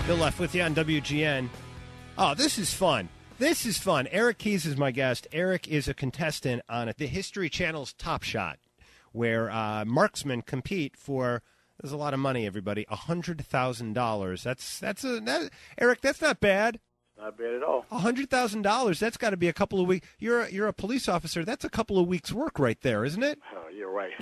Bill Left with you on WGN. Oh, this is fun. This is fun. Eric Keyes is my guest. Eric is a contestant on the History Channel's Top Shot, where marksmen compete for, there's a lot of money, everybody, $100,000. Eric, that's not bad. Not bad at all. $100,000, that's got to be a couple of weeks. You're a police officer. That's a couple of weeks' work right there, isn't it? Oh, you're right.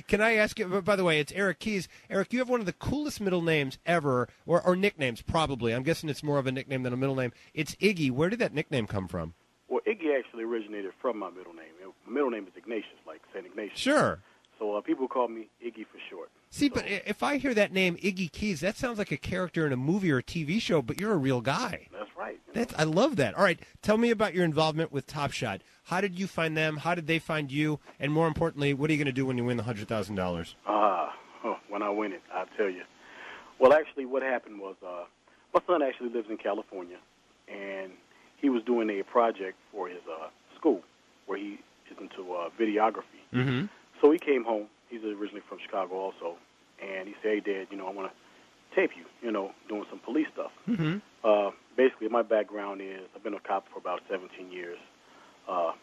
Can I ask you, by the way, it's Eric Keyes. Eric, you have one of the coolest middle names ever, or nicknames probably. I'm guessing it's more of a nickname than a middle name. It's Iggy. Where did that nickname come from? Well, Iggy actually originated from my middle name. My middle name is Ignatius, like St. Ignatius. Sure. So people call me Iggy for short. See, but if I hear that name, Iggy Keyes, that sounds like a character in a movie or a TV show, but you're a real guy. That's right. I love that. All right, tell me about your involvement with Top Shot. How did you find them? How did they find you? And more importantly, what are you going to do when you win the $100,000? When I win it, I'll tell you. Well, actually, what happened was my son actually lives in California, and he was doing a project for his school where he is into videography. Mm-hmm. So he came home. He's originally from Chicago also. And he said, hey, Dad, I want to tape you, doing some police stuff. Mm-hmm. Basically, my background is I've been a cop for about 17 years,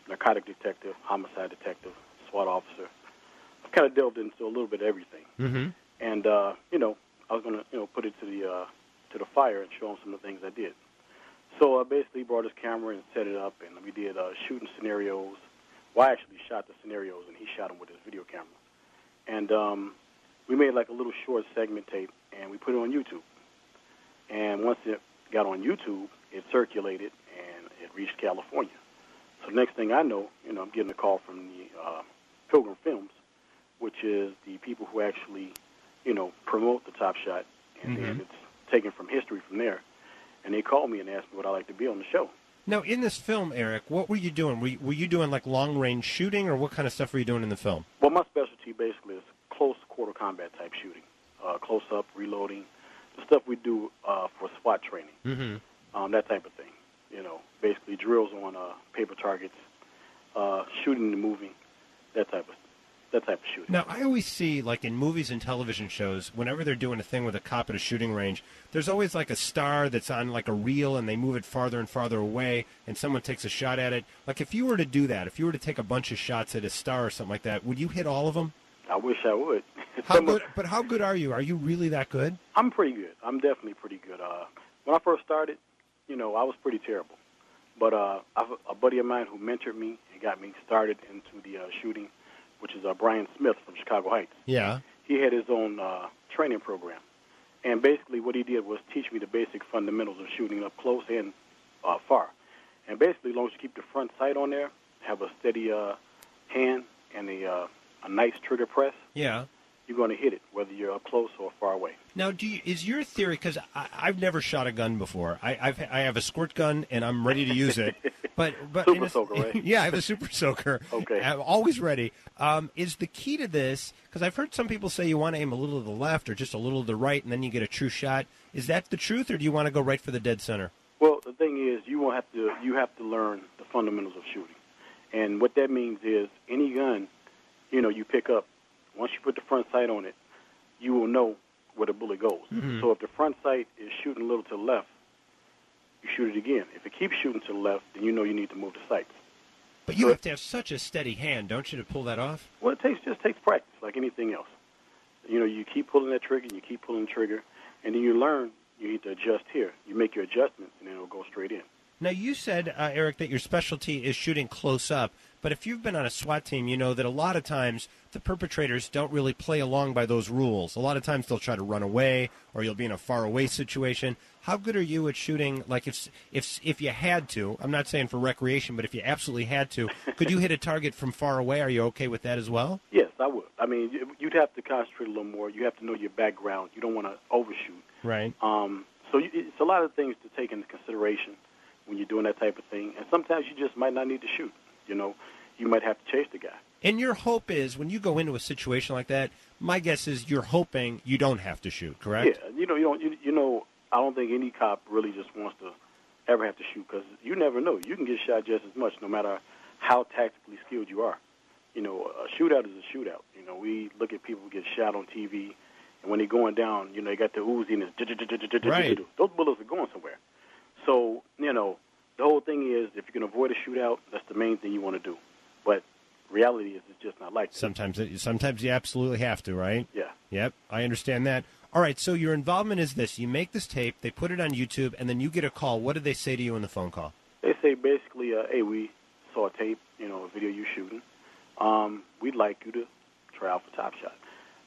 narcotic detective, homicide detective, SWAT officer. I've kind of delved into a little bit of everything. Mm-hmm. And, I was going to, put it to the fire and show him some of the things I did. So I basically brought his camera and set it up, and we did shooting scenarios. Well, I actually shot the scenarios, and he shot them with his video camera. And we made like a little short segment tape, and we put it on YouTube. And once it got on YouTube, it circulated, and it reached California. So the next thing I know, I'm getting a call from the Pilgrim Films, which is the people who actually, promote the Top Shot, and then it's taken from history from there. And they called me and asked me would I like to be on the show. Now, in this film, Eric, what were you doing? Were you doing like long-range shooting, or what kind of stuff were you doing in the film? Well, my specialty basically is close quarter combat type shooting, close-up, reloading, the stuff we do for SWAT training, that type of thing. Basically drills on paper targets, shooting and moving, that type of shooting. Now, I always see, like in movies and television shows, whenever they're doing a thing with a cop at a shooting range, there's always like a star that's on like a reel, and they move it farther and farther away, and someone takes a shot at it. Like, if you were to do that, if you were to take a bunch of shots at a star or something like that, would you hit all of them? I wish I would. But how good are you? Are you really that good? I'm pretty good. I'm definitely pretty good. When I first started, I was pretty terrible. But I have a buddy of mine who mentored me and got me started into the shooting, which is Brian Smith from Chicago Heights. Yeah. He had his own training program. And basically what he did was teach me the basic fundamentals of shooting up close and far. And basically, as long as you keep the front sight on there, have a steady hand and a nice trigger press, yeah, you're going to hit it, whether you're up close or far away. Now, is your theory, because I've never shot a gun before. I have a squirt gun, and I'm ready to use it. But super soaker, right? Yeah, I have a super soaker. Okay. I'm always ready. Is the key to this, because I've heard some people say you want to aim a little to the left or just a little to the right, and then you get a true shot. Is that the truth, or do you want to go right for the dead center? Well, the thing is, you have to learn the fundamentals of shooting. And what that means is any gun, you pick up, once you put the front sight on it, you will know where the bullet goes. Mm-hmm. So if the front sight is shooting a little to the left, you shoot it again. If it keeps shooting to the left, then you know you need to move the sights. But you have to have such a steady hand, don't you, to pull that off? Well, it just takes practice, like anything else. You keep pulling that trigger, and you keep pulling the trigger, and then you learn you need to adjust here. You make your adjustments, and then it'll go straight in. Now, you said, Eric, that your specialty is shooting close up, but if you've been on a SWAT team, you know that a lot of times the perpetrators don't really play along by those rules. A lot of times they'll try to run away, or you'll be in a far-away situation. How good are you at shooting, like if you had to, I'm not saying for recreation, but if you absolutely had to, could you hit a target from far away? Are you okay with that as well? Yes, I would. I mean, you'd have to concentrate a little more. You have to know your background. You don't want to overshoot. Right. So it's a lot of things to take into consideration when you're doing that type of thing. And sometimes you just might not need to shoot. You might have to chase the guy. And your hope is, when you go into a situation like that, my guess is you're hoping you don't have to shoot, correct? Yeah. I don't think any cop really just wants to ever have to shoot, because you never know. You can get shot just as much, no matter how tactically skilled you are. A shootout is a shootout. We look at people who get shot on TV, And when they're going down, you know, they got the Uzi and it's Right. those bullets are going somewhere. So, you know, the whole thing is if you can avoid a shootout, that's the main thing you want to do. But reality is it's just not like that. Sometimes you absolutely have to, right? Yeah. Yep, I understand that. All right, so your involvement is this. You make this tape, they put it on YouTube, and then you get a call. What did they say to you in the phone call? They say basically, hey, we saw a tape, you know, a video you shooting. We'd like you to try out for Top Shot.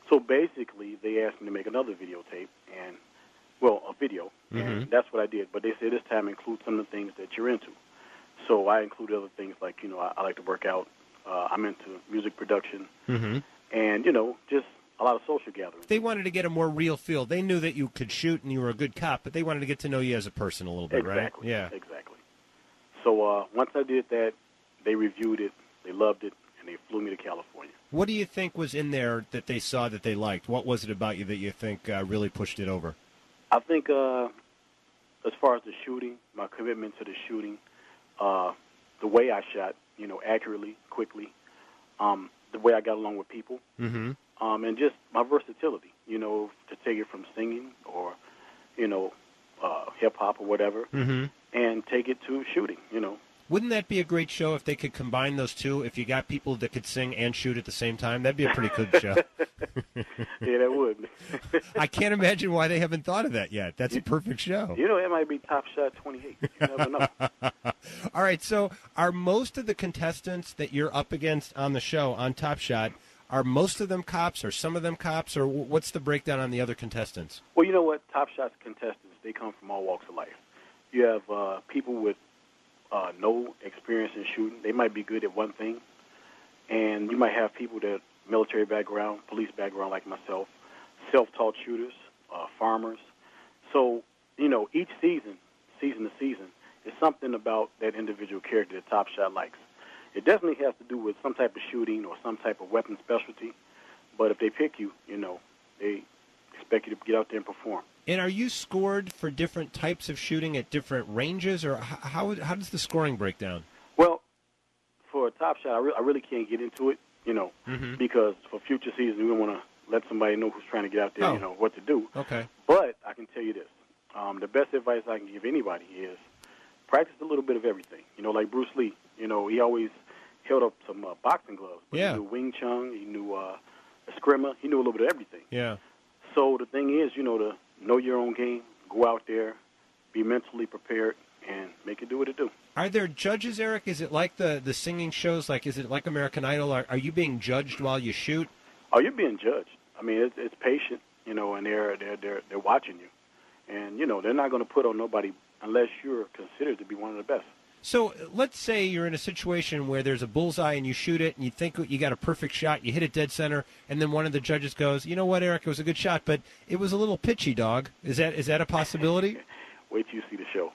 So basically, they asked me to make another videotape, and, well, a video, and that's what I did. But they said this time include some of the things that you're into. So I included other things like, you know, I like to work out. I'm into music production, and, you know, just a lot of social gatherings. They wanted to get a more real feel. They knew that you could shoot and you were a good cop, but they wanted to get to know you as a person a little bit, right? Yeah. Exactly. So once I did that, they reviewed it, they loved it, and they flew me to California. What do you think was in there that they saw that they liked? What was it about you that you think really pushed it over? I think as far as the shooting, my commitment to the shooting, the way I shot, you know, accurately, quickly, the way I got along with people, and just my versatility, you know, to take it from singing or, you know, hip-hop or whatever, and take it to shooting, you know. Wouldn't that be a great show if they could combine those two? If you got people that could sing and shoot at the same time, that'd be a pretty good show. Yeah, that would. I can't imagine why they haven't thought of that yet. That's a perfect show. You know, it might be Top Shot 28. You never know. All right, so are most of the contestants that you're up against on the show, on Top Shot, are most of them cops or some of them cops, or what's the breakdown on the other contestants? Well, you know what? Top Shot's contestants, they come from all walks of life. You have people with no experience in shooting. They might be good at one thing. And you might have people that military background, police background like myself, self-taught shooters, farmers. So, you know, each season to season, is something about that individual character that Top Shot likes. It definitely has to do with some type of shooting or some type of weapon specialty. But if they pick you, you know, they expect you to get out there and perform. And are you scored for different types of shooting at different ranges, or how does the scoring break down? Well, for a Top Shot, I really can't get into it, you know, because for future seasons, we don't want to let somebody know who's trying to get out there, you know, what to do. Okay. But I can tell you this. The best advice I can give anybody is practice a little bit of everything. You know, like Bruce Lee, you know, he always held up some boxing gloves. But yeah. He knew Wing Chun, he knew Eskrima, he knew a little bit of everything. Yeah. So the thing is, you know, to know your own game, go out there, be mentally prepared, and make it do what it do. Are there judges, Eric? Is it like the singing shows? Like, is it like American Idol? Are you being judged while you shoot? Oh, you're being judged. I mean, it's patient, you know, and they're watching you, and you know they're not going to put on nobody unless you're considered to be one of the best. So let's say you're in a situation where there's a bullseye and you shoot it and you think you got a perfect shot, you hit it dead center, and then one of the judges goes, "You know what, Eric, it was a good shot, but it was a little pitchy, dog." Is that a possibility? Wait till you see the show.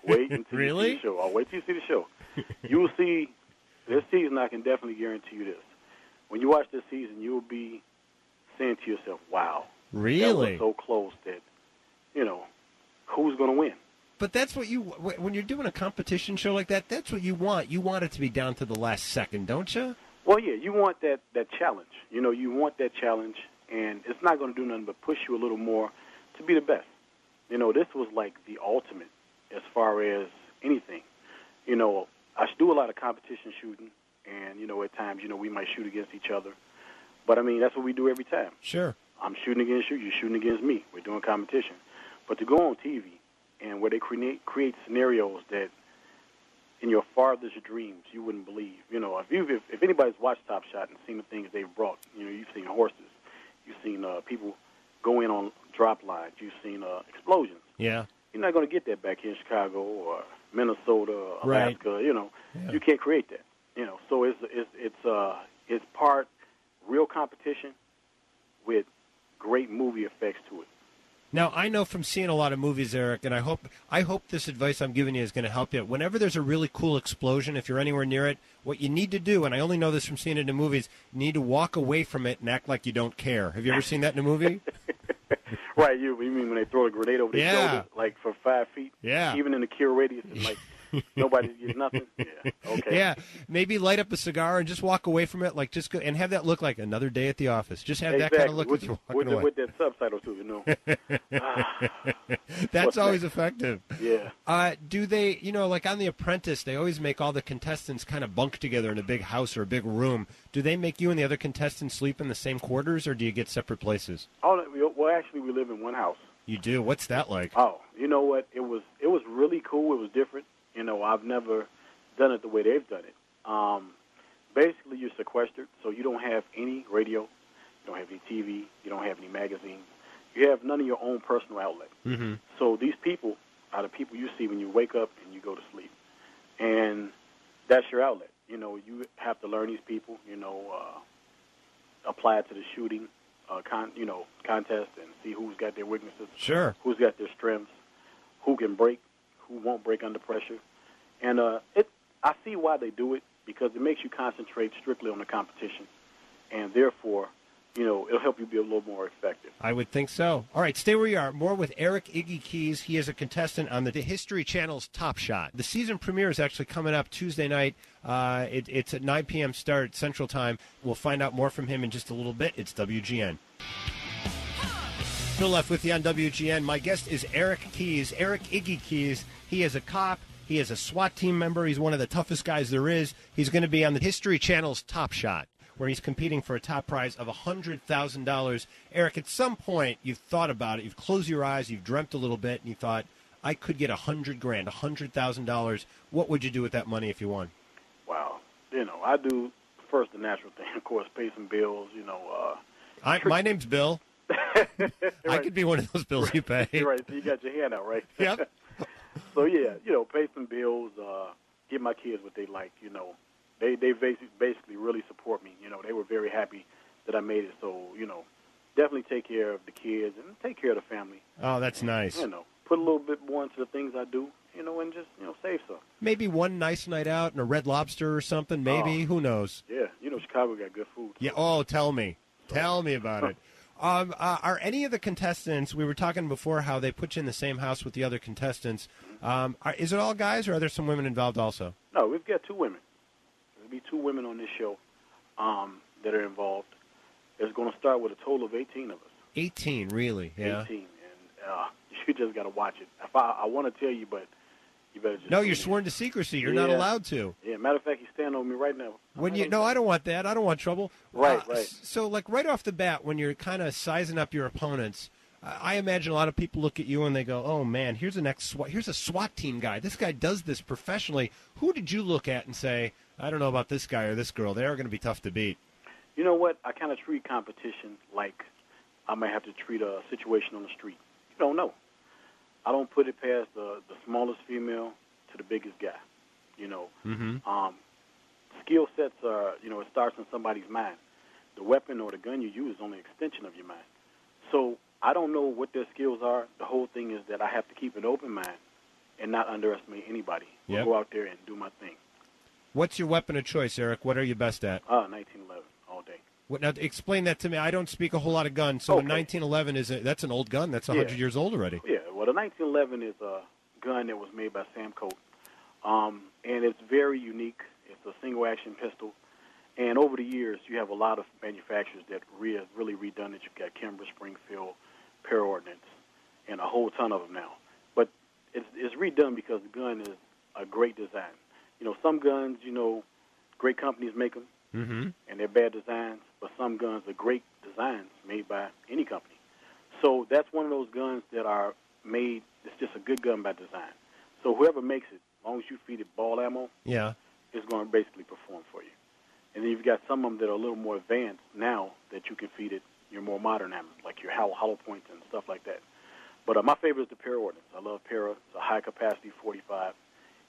Wait until you see the show. I'll wait till you see the show. You will see this season. I can definitely guarantee you this. When you watch this season, you will be saying to yourself, "Wow, really? that was so close that, you know, who's going to win?" But that's what when you're doing a competition show like that, that's what you want. You want it to be down to the last second, don't you? Well, yeah, you want that challenge. You know, you want that challenge, and it's not going to do nothing but push you a little more to be the best. You know, this was like the ultimate as far as anything. You know, I do a lot of competition shooting, and, you know, at times, you know, we might shoot against each other. But, I mean, that's what we do every time. Sure. I'm shooting against you, you're shooting against me. We're doing competition. But to go on TV, and where they create scenarios that in your farthest dreams you wouldn't believe. You know, if anybody's watched Top Shot and seen the things they've brought, you know, you've seen horses, you've seen people go in on drop lines, you've seen explosions. Yeah. You're not going to get that back here in Chicago or Minnesota, or Alaska. Right. You know, you can't create that. You know, so it's part real competition with great movie effects to it. Now, I know from seeing a lot of movies, Eric, and I hope this advice I'm giving you is going to help you. Whenever there's a really cool explosion, if you're anywhere near it, what you need to do, and I only know this from seeing it in movies, you need to walk away from it and act like you don't care. Have you ever seen that in a movie? Right, you mean when they throw a grenade over their shoulder, like for 5 feet? Yeah. Even in the kill radius, and like Nobody gets nothing. Yeah. Okay. Yeah, maybe light up a cigar and just walk away from it, like just go and have that look like another day at the office. Just have that kind of look as you're walking away. With that subtitle too, you know. That's always effective. Yeah. Do they, like on The Apprentice, they always make all the contestants kind of bunk together in a big house or a big room. Do they make you and the other contestants sleep in the same quarters, or do you get separate places? Oh, well, actually, we live in one house. You do? What's that like? Oh, you know what? It was really cool. It was different. I've never done it the way they've done it. Basically, you're sequestered, so you don't have any radio, you don't have any TV, you don't have any magazines. You have none of your own personal outlet. Mm-hmm. So these people are the people you see when you wake up and you go to sleep. And that's your outlet. You have to learn these people, apply it to the shooting contest and see who's got their weaknesses, sure, who's got their strengths, who can break, who won't break under pressure. And I see why they do it, because it makes you concentrate strictly on the competition, and therefore, it'll help you be a little more effective. I would think so. All right, stay where you are. More with EricIggyKeyes. He is a contestant on the History Channel's Top Shot. The season premiere is actually coming up Tuesday night. It's at 9 p.m. start Central Time. We'll find out more from him in just a little bit. It's WGN. Bill Left with you on WGN. My guest is EricIggyKeyes. EricIggyKeyes. He is a cop. He is a SWAT team member. He's one of the toughest guys there is. He's going to be on the History Channel's Top Shot, where he's competing for a top prize of $100,000. Eric, at some point, you've thought about it. You've closed your eyes. You've dreamt a little bit, and you thought, I could get $100,000, $100,000. What would you do with that money if you won? Wow. I do, first, the natural thing, of course, pay some bills, My name's Bill. Right. I could be one of those bills you pay. Right, so you got your hand out, right? Yep. So, yeah, pay some bills, give my kids what they like, They basically really support me. They were very happy that I made it. So, definitely take care of the kids and take care of the family. Oh, that's nice. Put a little bit more into the things I do, and just, save some. Maybe one nice night out and a Red Lobster or something, maybe. Who knows? Yeah, Chicago got good food. Yeah. Oh, tell me. Tell me about it. Are any of the contestants, we were talking before how they put you in the same house with the other contestants, is it all guys, or are there some women involved also? No, we've got 2 women. There'll be 2 women on this show that are involved. It's going to start with a total of 18 of us. 18, really? Yeah. 18, and you just got to watch it. I want to tell you, but you better just... No, you're sworn to secrecy. You're not allowed to. Yeah, matter of fact, he's standing over me right now. No, I don't want that. I don't want trouble. Right. So, right off the bat, when you're kind of sizing up your opponents, I imagine a lot of people look at you and they go, oh, man, here's a SWAT team guy. This guy does this professionally. Who did you look at and say, I don't know about this guy or this girl. They are going to be tough to beat? You know what? I kind of treat competition like I might have to treat a situation on the street. You don't know. I don't put it past the smallest female to the biggest guy. Mm-hmm. Skill sets are, it starts in somebody's mind. The weapon or the gun you use is only an extension of your mind. So I don't know what their skills are. The whole thing is that I have to keep an open mind and not underestimate anybody. Yep. Go out there and do my thing. What's your weapon of choice, Eric? What are you best at? 1911 all day. Now, explain that to me. I don't speak a whole lot of guns, so okay. a 1911 that's an old gun. That's 100 years old already. Yeah, well, the 1911 is a gun that was made by Sam Colt, and it's very unique. It's a single-action pistol, and over the years, you have a lot of manufacturers that really redone it. You've got Kimber, Springfield, Para Ordnance, and a whole ton of them now. But it's redone because the gun is a great design. Some guns, great companies make them, mm-hmm. and they're bad designs, but some guns are great designs made by any company. So that's one of those guns that are made, it's just a good gun by design. So whoever makes it, as long as you feed it ball ammo, it's going to basically perform for you. And then you've got some of them that are a little more advanced now that you can feed it your more modern ammo, like your hollow points and stuff like that. But my favorite is the Para Ordnance. I love Para. It's a high-capacity 45.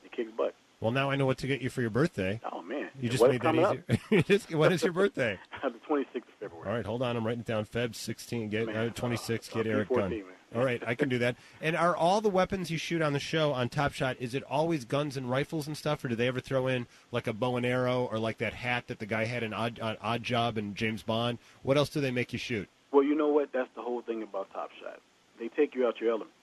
It kicks butt. Well, now I know what to get you for your birthday. Oh, man. You just made that easier. When is your birthday? The 26th of February. All right, hold on. I'm writing it down. Feb 16, get 26, get Eric 14, done. Man. All right, I can do that. And are all the weapons you shoot on the show on Top Shot, is it always guns and rifles and stuff, or do they ever throw in like a bow and arrow or like that hat that the guy had in Odd Job and James Bond? What else do they make you shoot? Well, you know what? That's the whole thing about Top Shot. They take you out your element.